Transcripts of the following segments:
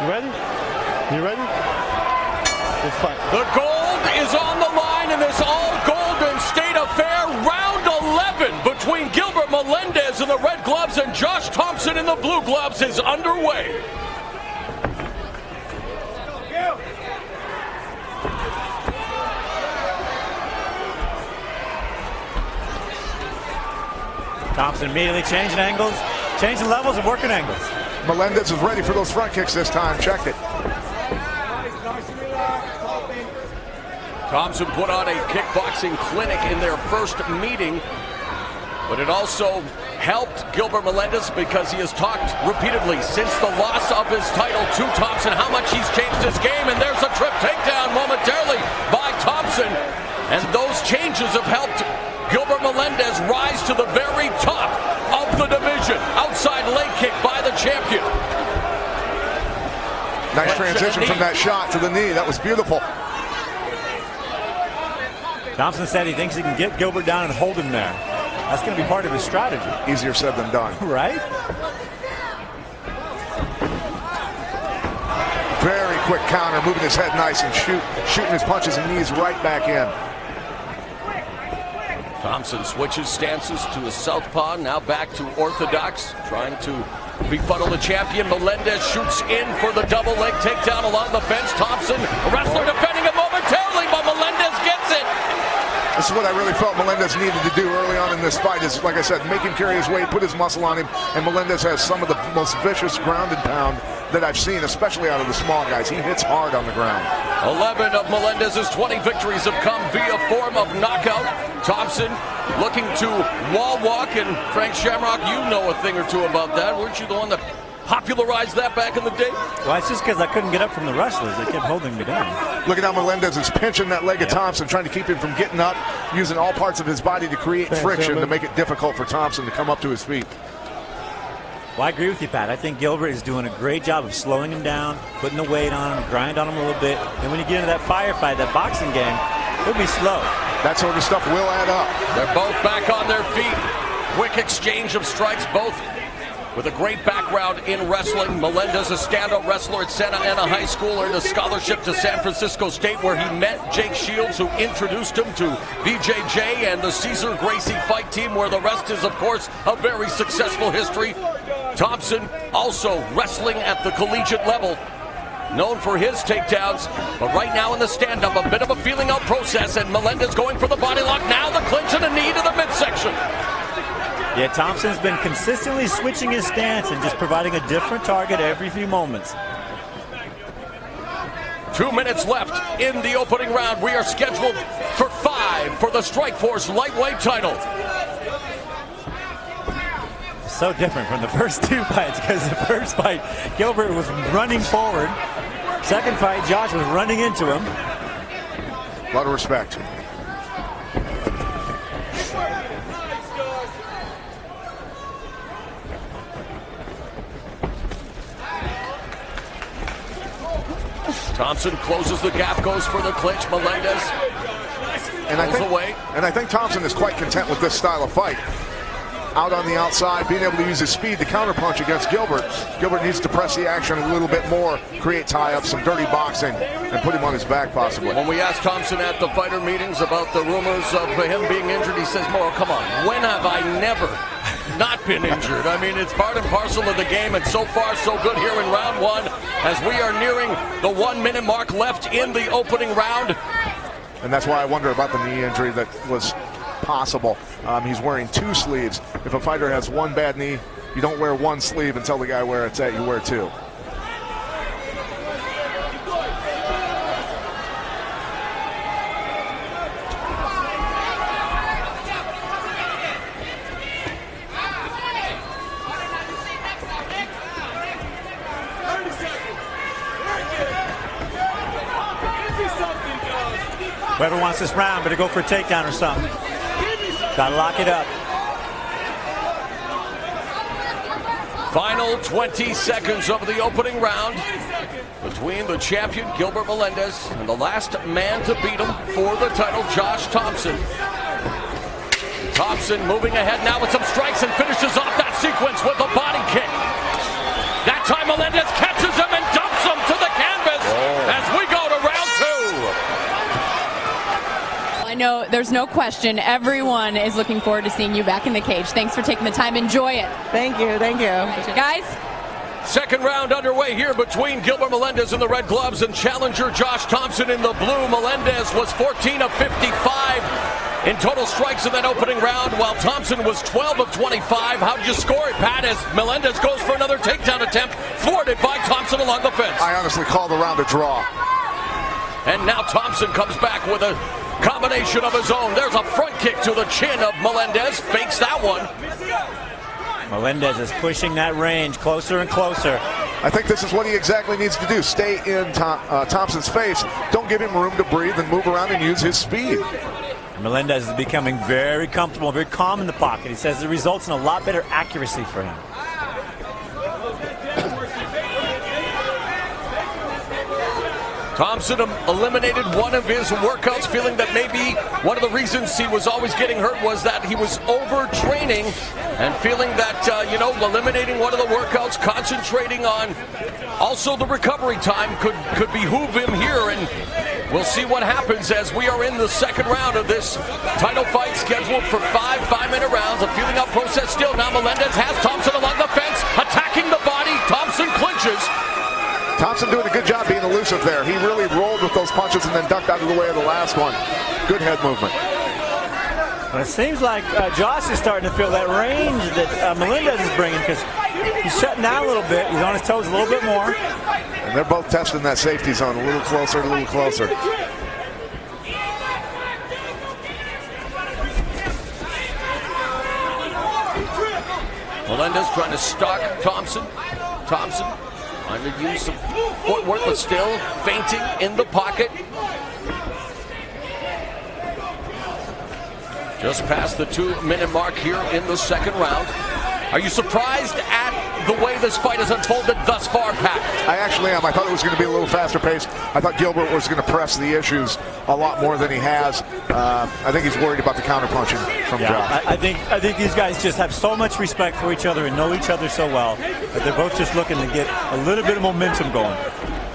You ready? You ready? Let's fight. The gold is on the line in this all-golden state affair. Round 11 between Gilbert Melendez in the red gloves and Josh Thomson in the blue gloves is underway. Thomson immediately changing angles, changing levels and working angles. Melendez is ready for those front kicks this time. Checked it. Thomson put on a kickboxing clinic in their first meeting, but it also helped Gilbert Melendez because he has talked repeatedly since the loss of his title to Thomson how much he's changed his game, and there's a trip takedown momentarily by Thomson, and those changes have helped Gilbert Melendez rise to the very top of the division. Outside leg kick by the champion. Nice transition from that shot to the knee. That was beautiful. Thomson said he thinks he can get Gilbert down and hold him there. That's going to be part of his strategy. Easier said than done. Right? Very quick counter, moving his head nice and shooting his punches and knees right back in. Thomson switches stances to a southpaw, now back to orthodox, trying to befuddle the champion. Melendez shoots in for the double leg takedown along the fence. Thomson, a wrestler defending it momentarily, but Melendez gets it. This is what I really felt Melendez needed to do early on in this fight is, like I said, make him carry his weight, put his muscle on him, and Melendez has some of the most vicious ground and pound that I've seen, especially out of the small guys. He hits hard on the ground. 11 of Melendez's 20 victories have come via form of knockout. Thomson looking to wall walk, and Frank Shamrock, you know a thing or two about that. Weren't you the one that popularized that back in the day? Well, it's just because I couldn't get up from the wrestlers. They kept holding me down. Look at how Melendez is pinching that leg of Thomson, trying to keep him from getting up, using all parts of his body to create friction to make it difficult for Thomson to come up to his feet. Well, I agree with you, Pat. I think Gilbert is doing a great job of slowing him down, putting the weight on him, grind on him a little bit. And when you get into that firefight, that boxing game, he'll be slow. That sort of stuff will add up. They're both back on their feet. Quick exchange of strikes, both with a great background in wrestling. Melendez, a standout wrestler at Santa Ana High School, earned a scholarship to San Francisco State, where he met Jake Shields, who introduced him to BJJ and the Cesar Gracie fight team, where the rest is, of course, a very successful history. Thomson also wrestling at the collegiate level, known for his takedowns, but right now in the stand-up, a bit of a feeling-out process, and Melendez going for the body lock. Now the clinch and a knee to the midsection. Yeah, Thompson's been consistently switching his stance and just providing a different target every few moments. 2 minutes left in the opening round. We are scheduled for 5 for the Strikeforce lightweight title. So different from the first two fights, because the first fight, Gilbert was running forward. Second fight, Josh was running into him. A lot of respect. Thomson closes the gap, goes for the clinch. Melendez pulls away. And I think Thomson is quite content with this style of fight. Out on the outside, being able to use his speed to counterpunch against Gilbert. Gilbert needs to press the action a little bit more, create tie-ups, some dirty boxing, and put him on his back possibly. When we asked Thomson at the fighter meetings about the rumors of him being injured, he says, "Mo, come on, when have I never not been injured? I mean, it's part and parcel of the game, and so far so good here in round one as we are nearing the 1 minute mark left in the opening round." And that's why I wonder about the knee injury that was possible. He's wearing 2 sleeves. If a fighter has one bad knee, you don't wear one sleeve and tell the guy where it's at, you wear 2. Whoever wants this round better go for a takedown or something. Gotta lock it up. Final 20 seconds of the opening round between the champion Gilbert Melendez and the last man to beat him for the title, Josh Thomson. Thomson moving ahead now with some strikes and finishes off that sequence with a body kick. That time Melendez catches him and dumps him. there's no question everyone is looking forward to seeing you back in the cage. Thanks for taking the time. Enjoy it. Thank you. Thank you. Guys, second round underway here between Gilbert Melendez in the red gloves and challenger Josh Thomson in the blue. Melendez was 14 of 55 in total strikes in that opening round, while Thomson was 12 of 25. How'd you score it, Pat, as Melendez goes for another takedown attempt, thwarted by Thomson along the fence? I honestly call the round a draw. And now Thomson comes back with a combination of his own. There's a front kick to the chin of Melendez, fakes that one. Melendez is pushing that range closer and closer. I think this is what he exactly needs to do. Stay in Thompson's face. Don't give him room to breathe and move around and use his speed. Melendez is becoming very comfortable, very calm in the pocket. He says it results in a lot better accuracy for him. Thomson eliminated one of his workouts, feeling that maybe one of the reasons he was always getting hurt was that he was overtraining, and feeling that, eliminating one of the workouts, concentrating on also the recovery time could behoove him here. And we'll see what happens as we are in the second round of this title fight, scheduled for 5 5-minute rounds. A feeling out process still. Now Melendez has Thomson along the fence, attacking the body. Thomson clinches. Thomson doing a good job being elusive there. He really rolled with those punches and then ducked out of the way of the last one. Good head movement. But it seems like Josh is starting to feel that range that Melendez is bringing, because he's shutting down a little bit. He's on his toes a little bit more. And they're both testing that safety zone a little closer, a little closer. Melendez trying to stalk Thomson. Thomson trying to use some footwork, but still feinting in the pocket. Just past the 2-minute mark here in the second round. Are you surprised at the way this fight has unfolded thus far, Pat? I actually am. I thought it was going to be a little faster pace. I thought Gilbert was going to press the issues a lot more than he has. I think he's worried about the counterpunching from Josh. I think these guys just have so much respect for each other and know each other so well that they're both just looking to get a little bit of momentum going.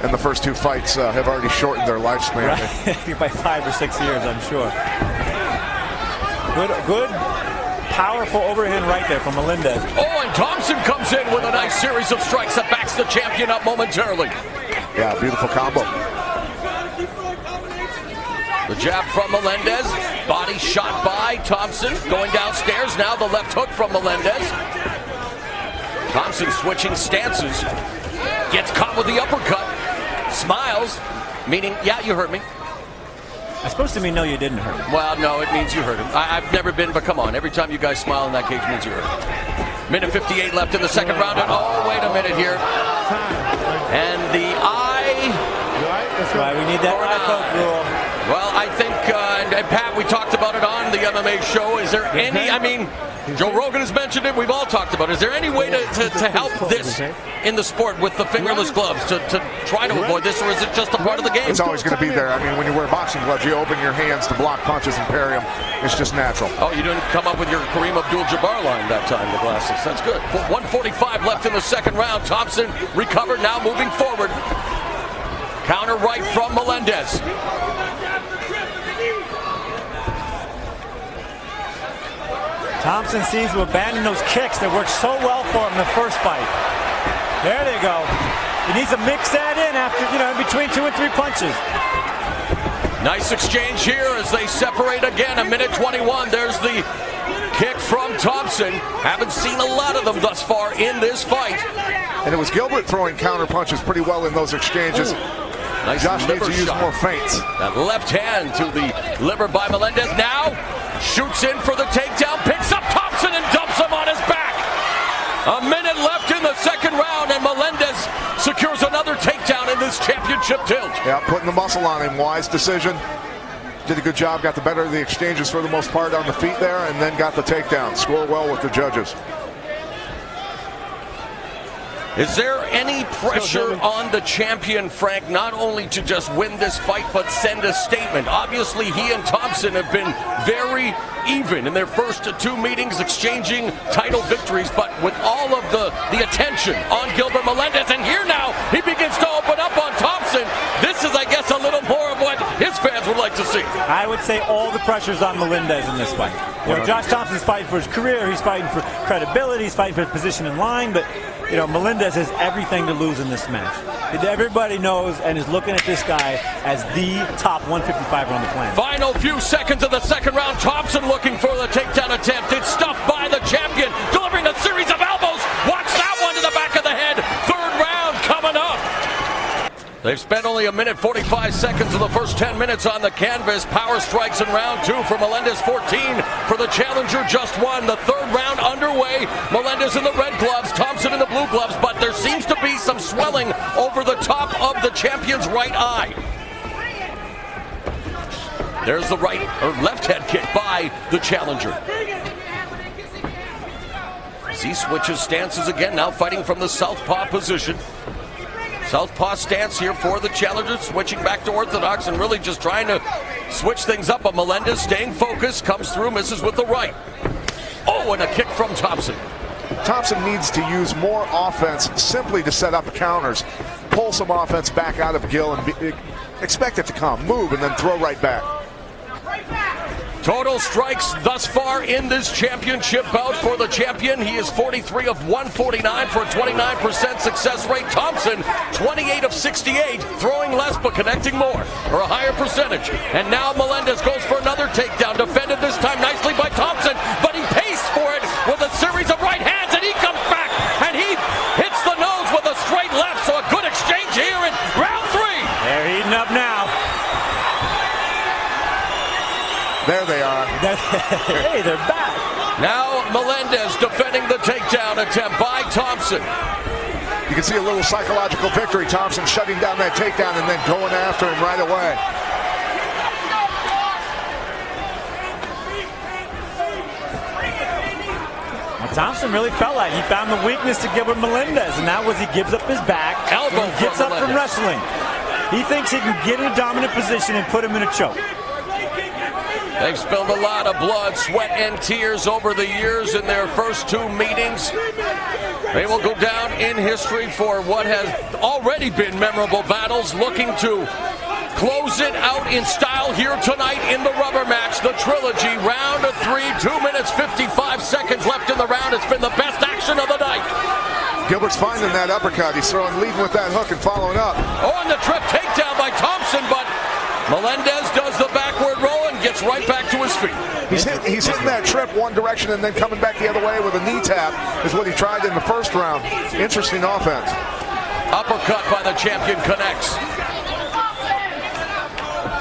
And the first two fights have already shortened their lifespan. Right. By 5 or 6 years, I'm sure. Good, powerful overhand right there from Melendez. Oh, and Thomson comes in with a nice series of strikes that backs the champion up momentarily. Yeah, beautiful combo. The jab from Melendez, body shot by Thomson, going downstairs. Now the left hook from Melendez. Thomson switching stances, gets caught with the uppercut, smiles, meaning, yeah, you hurt me. That's supposed to mean no, you didn't hurt him. Well, no, it means you hurt him. I've never been, but come on. Every time you guys smile in that cage means you hurt him. Minute 58 left in the second round. And oh, wait a minute here. And the eye. That's right. We need that eye poke rule. Well, I think, and Pat, we talked about it on the MMA show. Is there any, Joe Rogan has mentioned it. We've all talked about it. Is there any way to help this in the sport with the fingerless gloves to try to avoid this, or is it just a part of the game? It's always going to be there. I mean, when you wear boxing gloves, you open your hands to block punches and parry them. It's just natural. Oh, you didn't come up with your Kareem Abdul-Jabbar line that time, the glasses. That's good. 1:45 left in the second round. Thomson recovered, now moving forward. Counter right from Melendez. Thomson seems to abandon those kicks that worked so well for him in the first fight. There they go. He needs to mix that in after, in between 2 and 3 punches. Nice exchange here as they separate again. A minute 21. There's the kick from Thomson. Haven't seen a lot of them thus far in this fight. And it was Gilbert throwing counter punches pretty well in those exchanges. Nice. Josh needs to use more feints. That left hand to the liver by Melendez. Now shoots in for the takedown, picks up Thomson and dumps him on his back. A minute left in the second round, and Melendez secures another takedown in this championship tilt. Yeah, putting the muscle on him. Wise decision. Did a good job, got the better of the exchanges for the most part on the feet there, and then got the takedown. Score well with the judges. Is there any pressure on the champion, Frank, not only to just win this fight, but send a statement? Obviously, he and Thomson have been very even in their first 2 meetings, exchanging title victories, but with all of the attention on Gilbert Melendez, and here now, he begins to open up on Thomson. This is, I guess, a little more of what his fans would like to see. I would say all the pressure's on Melendez in this fight. You know, Josh Thompson's fighting for his career. He's fighting for credibility. He's fighting for his position in line. But, you know, Melendez has everything to lose in this match. Everybody knows and is looking at this guy as the top 155er on the planet. Final few seconds of the second round. Thomson looking for the takedown attempt. It's stuffed by the champion, delivering a series of elbows. Watch that one to the back of the head. Third round coming up. They've spent only a minute 45 seconds of the first 10 minutes on the canvas. Power strikes in round 2 for Melendez, 14 for the challenger, just 1. The third round underway. Melendez in the red gloves, Thomson in the blue gloves, but there seems to be some swelling over the top of the champion's right eye. There's the right or left head kick by the challenger. As he switches stances again, now fighting from the southpaw position. Southpaw stance here for the challenger, switching back to orthodox and really just trying to switch things up. But Melendez staying focused, comes through, misses with the right. Oh, and a kick from Thomson. Thomson needs to use more offense simply to set up counters. Pull some offense back out of Gill and expect it to come, move, and then throw right back. Total strikes thus far in this championship bout for the champion. He is 43 of 149 for a 29% success rate. Thomson, 28 of 68, throwing less but connecting more, or a higher percentage. And now Melendez goes for another takedown, defended this time nicely by Thomson, but he pays for it with a series of right hands, and he comes back, and he hits the nose with a straight left, so a good exchange here in round 3. They're heating up now. There they are. Hey, they're back. Now Melendez defending the takedown attempt by Thomson. You can see a little psychological victory. Thomson shutting down that takedown and then going after him right away. Well, Thomson really felt like he found the weakness to Gilbert Melendez, and that was he gives up his back. Elbow he gets up from wrestling. He thinks he can get in a dominant position and put him in a choke. They've spilled a lot of blood, sweat, and tears over the years in their first 2 meetings. They will go down in history for what has already been memorable battles, looking to close it out in style here tonight in the rubber match, the trilogy, round 3, 2 minutes, 55 seconds left in the round. It's been the best action of the night. Gilbert's finding that uppercut. He's leading with that hook and following up. Oh, and the trip takedown by Thomson, but Melendez does the backward roll and gets right back to his feet. He's hitting that trip one direction and then coming back the other way with a knee tap is what he tried in the first round. Interesting offense. Uppercut by the champion connects.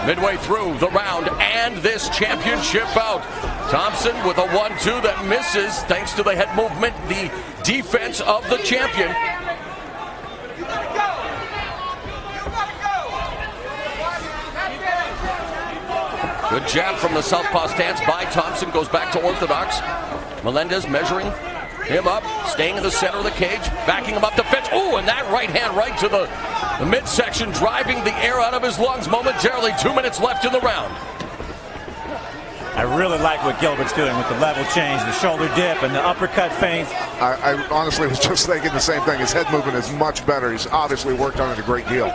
Midway through the round and this championship bout. Thomson with a 1-2 that misses thanks to the head movement, the defense of the champion. Good jab from the southpaw stance by Thomson, goes back to orthodox. Melendez measuring him up, staying in the center of the cage, backing him up the fence. Oh, and that right hand right to the midsection, driving the air out of his lungs momentarily. 2 minutes left in the round. I really like what Gilbert's doing with the level change, the shoulder dip, and the uppercut feints. I honestly was just thinking the same thing. His head movement is much better. He's obviously worked on it a great deal.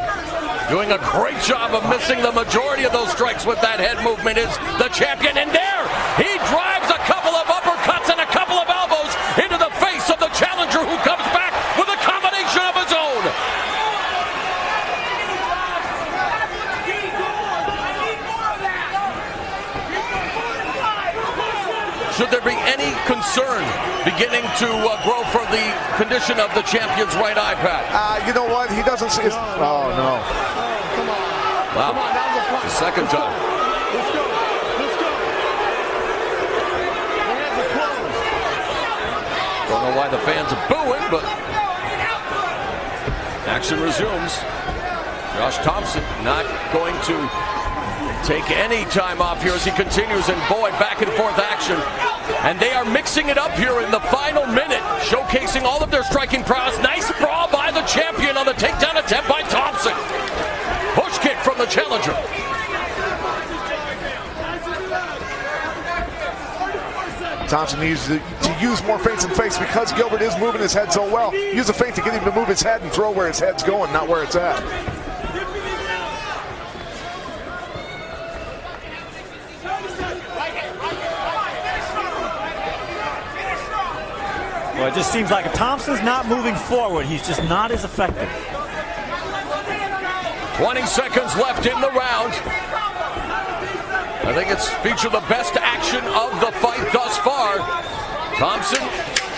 Doing a great job of missing the majority of those strikes with that head movement is the champion. And there, he drives a couple of uppercuts and a couple of elbows into the face of the challenger, who comes back with a combination of his own. Should there be any concern beginning to grow for the condition of the champion's right eye, Pat? You know what? He doesn't see his... Oh, no. Wow. The second time. Let's go. Don't know why the fans are booing, but action resumes. Josh Thomson not going to take any time off here as he continues, and boy, back and forth action. And they are mixing it up here in the final minute, showcasing all of their striking prowess. Nice brawl by the champion on the takedown attempt by Thomson. Push kick from the challenger. Thomson needs to use more feints and fakes because Gilbert is moving his head so well. Use a feint to get him to move his head and throw where his head's going, not where it's at. Well, it just seems like if Thomson's not moving forward, he's just not as effective. 20 seconds left in the round. I think it's featured the best action of the fight thus far. Thomson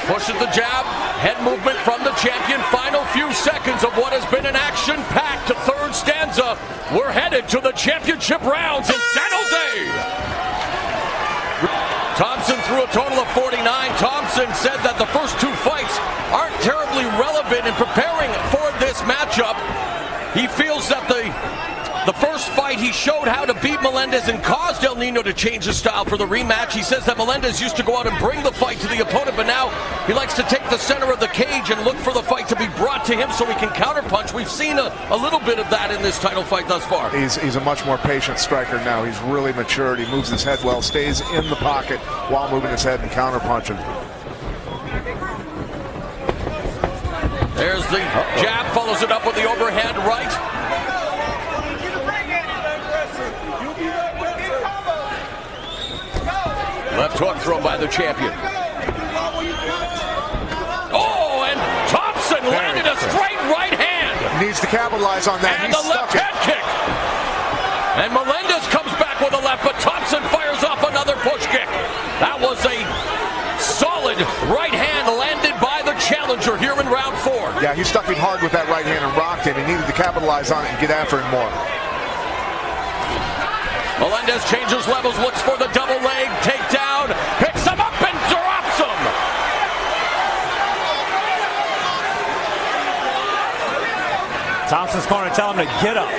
pushes the jab, head movement from the champion. Final few seconds of what has been an action-packed third stanza. We're headed to the championship rounds in San Jose. Thomson threw a total of 49. Thomson said that the first two fights aren't terribly relevant in preparing for this matchup. He feels that the first fight he showed how to beat Melendez and caused El Nino to change his style for the rematch. He says that Melendez used to go out and bring the fight to the opponent, but now he likes to take the center of the cage and look for the fight to be brought to him so he can counterpunch. We've seen a little bit of that in this title fight thus far. He's a much more patient striker now. He's really matured. He moves his head well, stays in the pocket while moving his head and counterpunching. There's the jab, follows it up with the overhand right. Left hook thrown by the champion. Oh, and Thomson landed a straight right hand. Needs to capitalize on that. And the left head kick. And Melendez comes back with a left, but Thomson fires off another push kick. That was a solid right hand landed by the challenger here in round 4. Yeah, he stuck him hard with that right hand and rocked him. He needed to capitalize on it and get after him more. Melendez changes levels, looks for the double leg takedown, picks him up and drops him. Thomson's corner tell him to get up.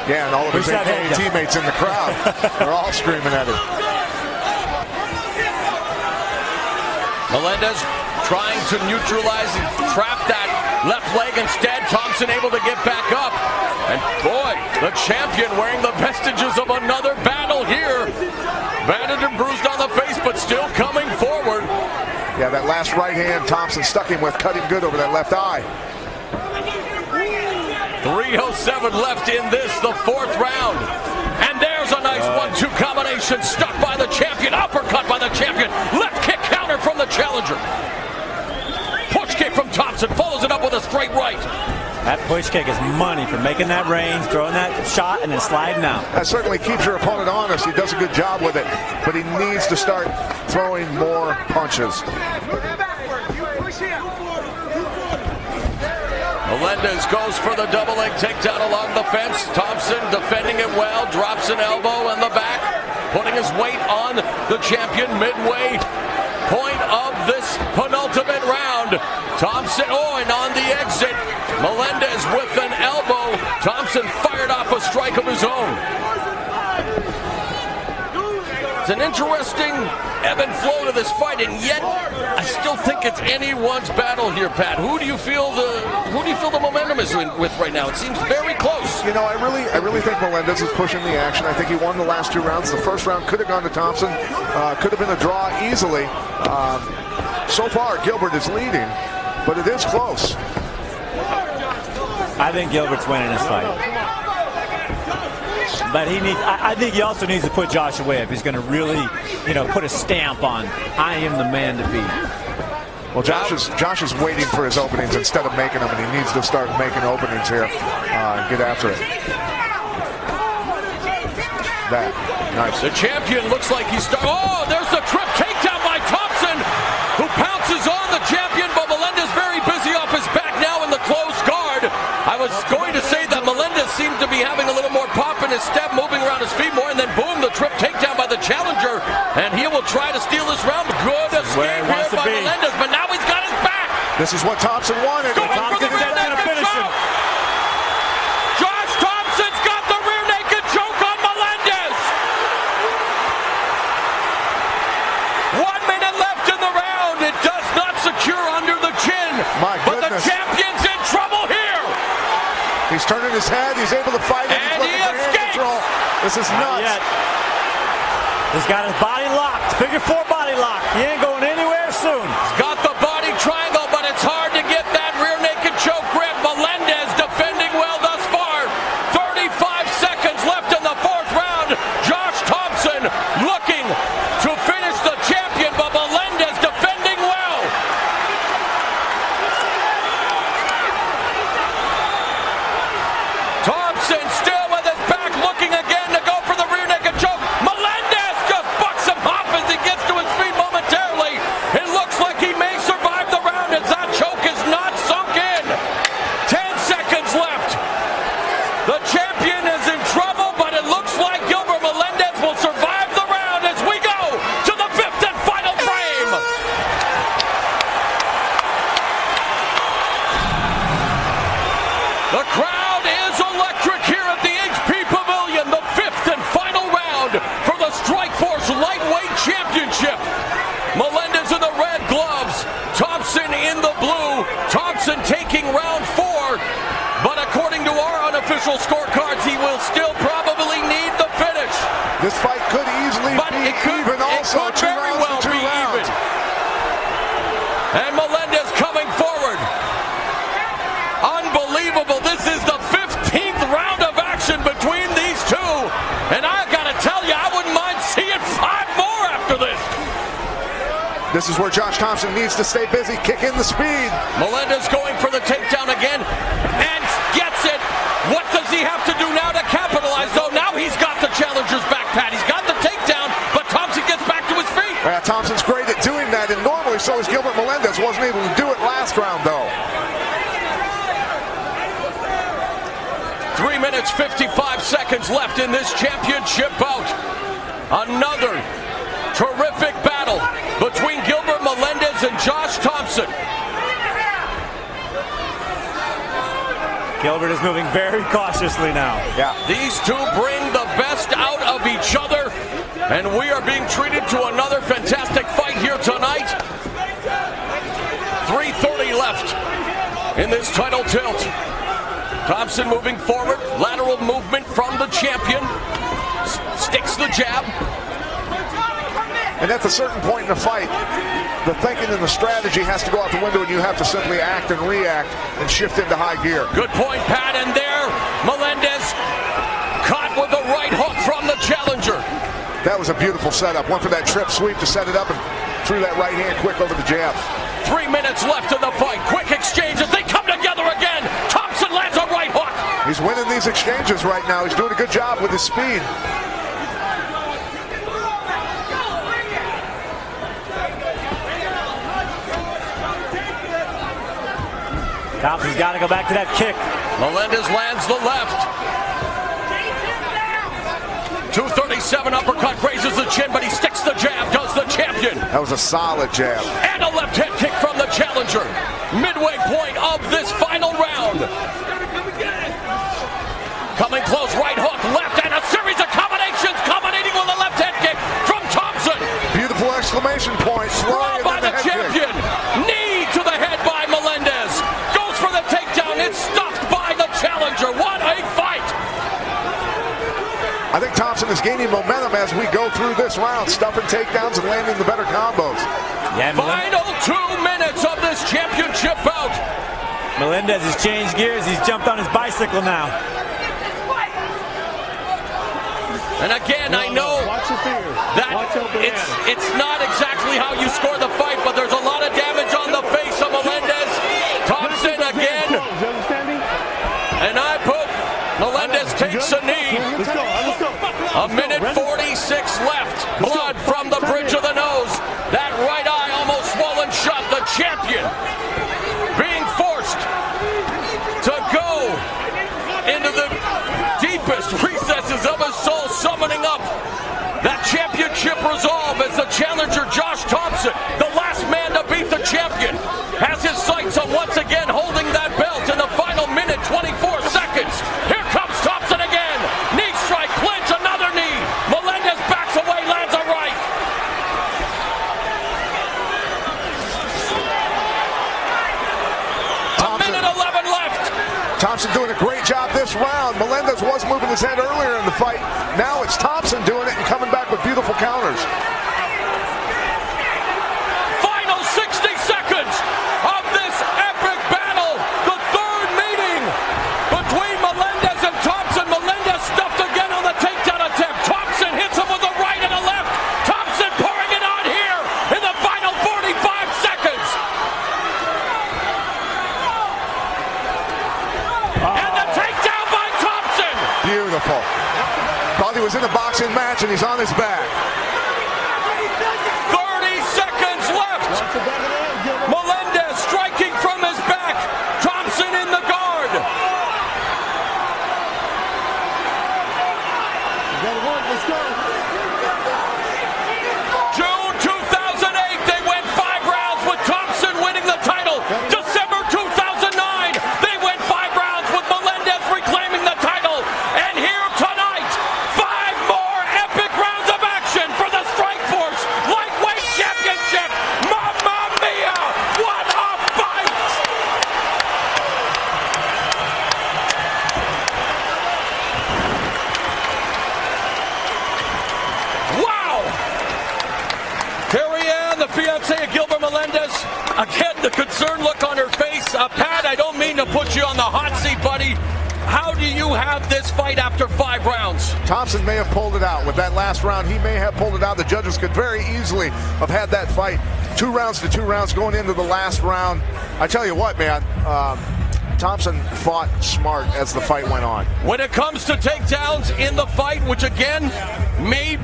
Yeah, and all of his teammates in the crowd, they're all screaming at him. Melendez trying to neutralize and trap that left leg. Instead, Thomson able to get back up. And boy, the champion wearing the vestiges of another battle here. Battered and bruised on the face, but still coming forward. Yeah, that last right hand Thomson stuck him with, cut him good over that left eye. 3:07 left in this, the 4th round. And there's a nice 1-2 combination, stuck by the champion, uppercut by the champion, left kick counter from the challenger. Push kick from Thomson, follows it up with a straight right. That push kick is money for making that range, throwing that shot, and then sliding out. That certainly keeps your opponent honest. He does a good job with it, but he needs to start throwing more punches. Melendez goes for the double leg takedown along the fence. Thomson defending it well, drops an elbow in the back, putting his weight on the champion midway point of this penultimate round. Thomson, and on the exit, Melendez with an elbow. Thomson fired off a strike of his own. It's an interesting ebb and flow to this fight, and yet I still think it's anyone's battle here, Pat. Who do you feel the momentum is with right now? It seems very close. You know, I really think Melendez is pushing the action. I think he won the last 2 rounds. The first round could have gone to Thomson, could have been a draw easily. So far, Gilbert is leading, but it is close. I think Gilbert's winning this fight. But I think he also needs to put Josh away if he's going to really, put a stamp on, I am the man to beat. Well, Josh is waiting for his openings instead of making them, and he needs to start making openings here and get after it. That, nice. The champion looks like he's there's the trip takedown by Thomson, who pounces on the champion, but Melendez very busy off his back now in the closed guard. I was going to say that Melendez seemed to be having a little more pop in his step, moving around his feet more, and then boom, the trip takedown by the challenger, and he will try to steal this round. Good escape here by Melendez, but now he's got his back. This is what Thomson wanted. Thomson said he's going to finish him. Josh Thomson's got the rear naked choke on Melendez. 1 minute left in the round. It does not secure under the chin. My but goodness. The champion's in trouble here. He's turning his head. He's able to fight it. And he escapes. This is nuts. He's got his body locked. Figure 4 body lock. He ain't going anywhere soon. He's got the body triangle, but it's hard to get that rear naked choke grip. Melendez defending well thus far. 35 seconds left in the 4th round. Josh Thomson looking to finish the champion, but Melendez defending well. official scorecards, he will still probably need the finish. This fight could easily be even also. It could very well be even. And Melendez coming forward. Unbelievable. This is the 15th round of action between these two. And I got to tell you, I wouldn't mind seeing 5 more after this. This is where Josh Thomson needs to stay busy, kick in the speed. Melendez going for the takedown again and gets it. What does he have to do now to capitalize, though? Now he's got the challenger's back pad. He's got the takedown, but Thomson gets back to his feet. Yeah, Thompson's great at doing that, and normally so is Gilbert Melendez. Wasn't able to do it last round, though. 3 minutes, 55 seconds left in this championship bout. Another terrific battle between Gilbert Melendez and Josh Thomson. Gilbert is moving very cautiously now. Yeah. These two bring the best out of each other, and we are being treated to another fantastic fight here tonight. 3:30 left in this title tilt. Thomson moving forward, lateral movement from the champion, sticks the jab. And at a certain point in the fight, the thinking and the strategy has to go out the window, and you have to simply act and react and shift into high gear. Good point, Pat, and there, Melendez caught with a right hook from the challenger. That was a beautiful setup. Went for that trip sweep to set it up and threw that right hand quick over the jab. 3 minutes left in the fight. Quick exchange as they come together again. Thomson lands a right hook. He's winning these exchanges right now. He's doing a good job with his speed. Thomson's got to go back to that kick. Melendez lands the left. 237 uppercut, grazes the chin, but he sticks the jab, does the champion. That was a solid jab. And a left hand kick from the challenger. Midway point of this final round. Coming close, right hook, left, and a series of combinations, culminating with a left hand kick from Thomson. Beautiful exclamation point. Brought by the champion. Knee to the head by Melendez. Goes for the takedown. It's stuffed by the challenger. What a fight. I think Thomson is gaining momentum as we go through this round, stuffing takedowns and landing the better combos. Yeah, Final 2 minutes of this championship bout. Melendez has changed gears. He's jumped on his bicycle now. And again, I know that it's not exactly how you score the fight, but there's a lot of damage on the face of Melendez. Thomson again. And I put Melendez takes a knee. A minute 46 left. Blood from the bridge of the nose. That right eye almost swollen shut. The champion being forced to go into the deepest recesses of his soul, summoning up that championship resolve as the challenger Josh Thomson, the last man to beat the champion, has his sights on once again holding that belt in the final minute 24 seconds. Here comes Thomson again. Knee strike, clinch, another knee. Melendez backs away, lands a right. A minute 11 left. Thomson doing a great job this round. Melendez was moving his head earlier in the fight. Now it's Thomson doing it and coming back with beautiful counters. Final 60 seconds of this epic battle. The third meeting between Melendez and Thomson. Melendez stuffed again on the takedown attempt. Thomson hits him with a right and a left. Thomson pouring it on here in the final 45 seconds. And the takedown by Thomson. Beautiful. Thought he was in a boxing match and he's on his back. 30 seconds left. Melendez striking from his back. Thomson in the guard. June 2008, they went 5 rounds with Thomson winning the title. December 2009, they went 5 rounds with Melendez reclaiming the title. And here tonight, 5 more epic rounds of action for the Strikeforce Lightweight Championship. Mamma mia! Again, the concerned look on her face. Pat, I don't mean to put you on the hot seat, buddy. How do you have this fight after 5 rounds? Thomson may have pulled it out. With that last round, he may have pulled it out. The judges could very easily have had that fight 2 rounds to 2 rounds going into the last round. I tell you what, man, Thomson fought smart as the fight went on. When it comes to takedowns in the fight, which again may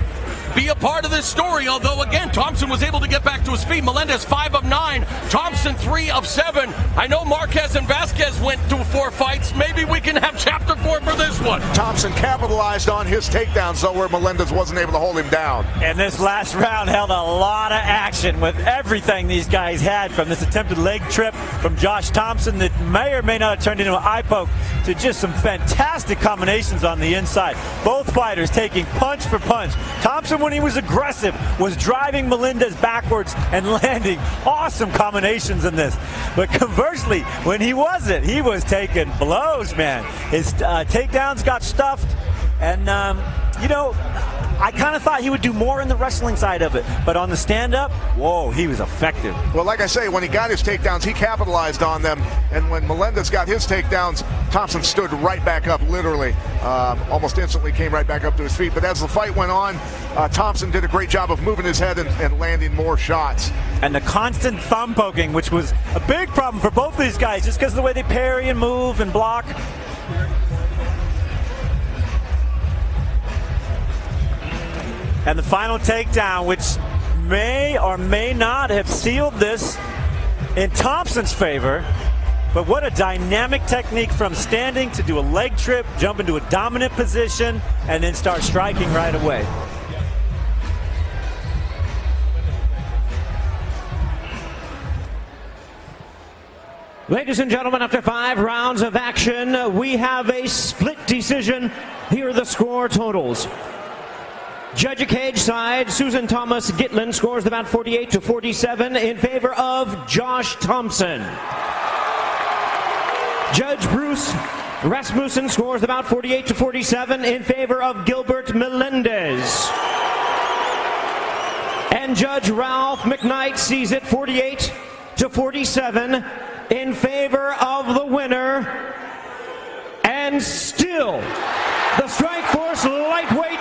be a part of this story, although again Thomson was able to get back to his feet. Melendez 5 of 9, Thomson 3 of 7. I know Marquez and Vasquez went through 4 fights. Maybe we can have chapter 4 for this one. Thomson capitalized on his takedowns though, where Melendez wasn't able to hold him down. And this last round held a lot of action with everything these guys had, from this attempted leg trip from Josh Thomson that may or may not have turned into an eye poke, to just some fantastic combinations on the inside. Both fighters taking punch for punch. Thomson, when he was aggressive, was driving Melendez backwards and landing awesome combinations in this. But conversely, when he wasn't, he was taking blows, man. His takedowns got stuffed, and you know, I kind of thought he would do more in the wrestling side of it, but on the stand-up, whoa, he was effective. Well, like I say, when he got his takedowns, he capitalized on them, and when Melendez got his takedowns, Thomson stood right back up, literally, almost instantly came right back up to his feet. But as the fight went on, Thomson did a great job of moving his head and landing more shots. And the constant thumb poking, which was a big problem for both of these guys, just because of the way they parry and move and block. And the final takedown, which may or may not have sealed this in Thomson's favor. But what a dynamic technique from standing to do a leg trip, jump into a dominant position, and then start striking right away. Ladies and gentlemen, after 5 rounds of action, we have a split decision. Here are the score totals. Judge cage side, Susan Thomas Gitlin scores the bout 48-47 in favor of Josh Thomson. Judge Bruce Rasmussen scores the bout 48-47 in favor of Gilbert Melendez. And Judge Ralph McKnight sees it 48-47 in favor of the winner. And still, the Strikeforce lightweight